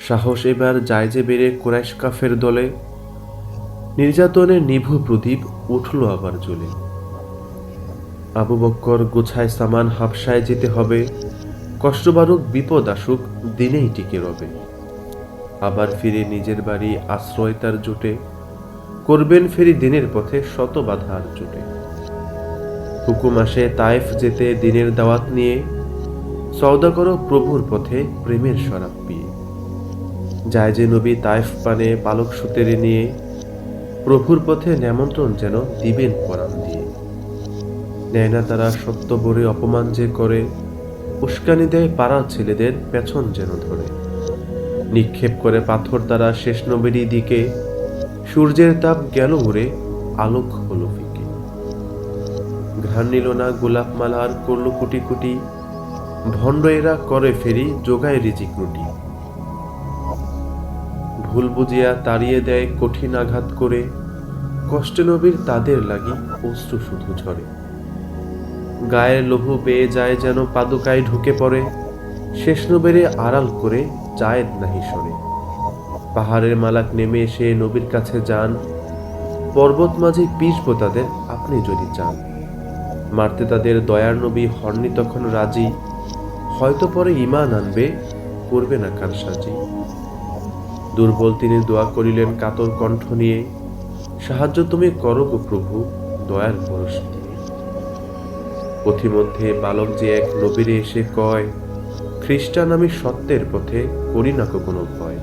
সাহস এবার যায় যে বেড়ে কুরাইশ কাফের দলে। নির্যাতনের নিভু প্রদীপ উঠল আবার জ্বলে। আবু বক্কর গোছায় সামান, হাবশায় যেতে হবে, কষ্ট বারুক বিপদ আসুক দিনেই টিকে রবে। আবার ফিরে নিজের বাড়ি আশ্রয় তার জোটে, করবেন ফেরি দিনের পথে শত বাধার জোটে। হুকুম আসে তায়েফ যেতে দিনের দাওয়াত নিয়ে, সওদা করো প্রভুর পথে প্রেমের শরাব পিয়ে। যায় যে নবী তায়েফ পানে পালক সুতেরে নিয়ে, প্রভুর পথে নেমন্ত্রণ যেন দিবেন পরাণ দিয়ে। নেয় না তারা সত্য বরে অপমান যে করে, উস্কানি দেয় পাড়ার ছেলেদের পেছন যেন ধরে। নিক্ষেপ করে পাথর তারা শেষ নবীরই দিকে, সূর্যের তাপ গেল উড়ে, আলোক হলো ফিকে। ঘ্রাণ নিল না গোলাপ মালার করল কুটি কুটি, ভণ্ড এরা করে ফেরি যোগায় রিজিক রুটি। ভুল বুঝিয়া তাড়িয়ে দেয় কঠিন আঘাত করে, কষ্টে নবীর তাদের লাগি অশ্রু শুধু ঝরে। গায়ের লহু বেয়ে যায় যেন পাদুকায় ঢুকে পড়ে, শেষ নবীরে আড়াল করে জায়েদ নাহি সরে। পাহাড়ের মালাক নেমে এসে নবীর কাছে যান, পর্বত মাঝে পিষব তাদের আপনি যদি চান। মারতে তাদের দয়ার নবী হননি তখন রাজি, হয়তো পরে ঈমান আনবে, করবে না কারসাজি। দুর্বল তিনি দোয়া করিলেন কাতর কণ্ঠ নিয়ে, সাহায্য তুমি করো গো প্রভু দয়ার পরশ দিয়ে। পথিমধ্যে বালক যে এক নবীরে এসে কয়, খ্রিস্টান আমি সত্যের পথে করি না কোনো ভয়।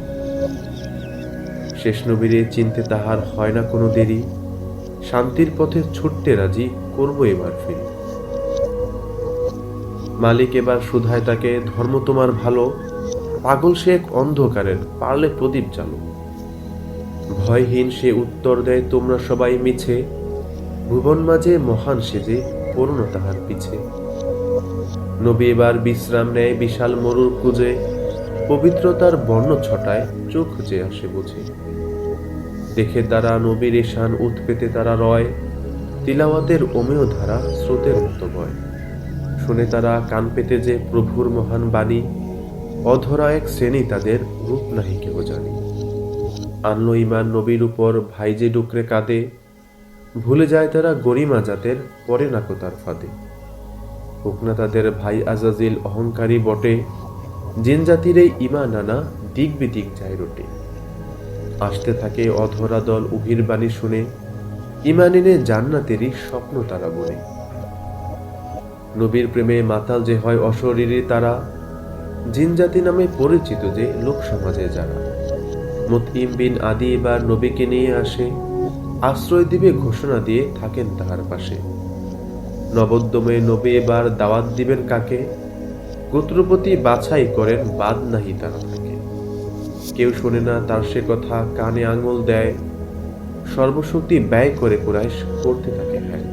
শেষ নবীরে চিনতে তাহার হয় না কোনো দেরি, শান্তির পথে ছুটতে রাজি করব এবার ফিরি। মালিক এবার শুধায় তাকে, ধর্ম তোমার ভালো, পাগল সে এক অন্ধকারের, পারলে প্রদীপ জ্বালো। ভয়হীন সে উত্তর দেয়, তোমরা সবাই মিছে, ভুবন মাঝে মহান সেজে পড়ুন তাহার পিছে। নবী এবার বিশ্রাম নেয় বিশাল মরুর খুঁজে, পবিত্রতার বর্ণ ছটায় চোখ যে আসে বুঝে। দেখে তারা নবীর এশান উৎপেতে তারা রয়, তিলাওয়াতের অমেয় ধারা স্রোতের মতো বয়। শুনে তারা কান পেতে যে প্রভুর মহান বাণী, অধরা এক শ্রেণী তাদের রূপ নাহি কেহ জানি। আনলো ইমান নবীর উপর ভাই যে ডুকরে কাঁদে, ভুলে যায় তারা গরিমা জাতের পরে নাকো তার ফাঁদে। হোক না তাদের ভাই আজাজিল অহংকারী বটে, জিন জাতির এই ইমান আনা দিক বিদিক যায় রোটে। আসতে থাকে অধরা দল উহির বাণী শুনে, ইমান এনে জান্নাতেরই স্বপ্ন তারা বলে। নবীর প্রেমে মাতাল যে হয় অশরীরী তারা, জিন জাতি নামে পরিচিত যে লোক সমাজে যারা। মুতঈম বিন আদি এবার নবীকে নিয়ে আসে, আশ্রয় দিবে ঘোষণা দিয়ে থাকেন তাহার পাশে। নবোদ্যমে নবী এবার দাওয়াত দিবেন কাকে, গোত্রপতি বাছাই করেন বাদ নাহি তারা থাকে। কেউ শোনে না তার সে কথা, কানে আঙুল দেয়, সর্বশক্তি ব্যয় করে কুরাইশ করতে থাকে হ্যাঁ।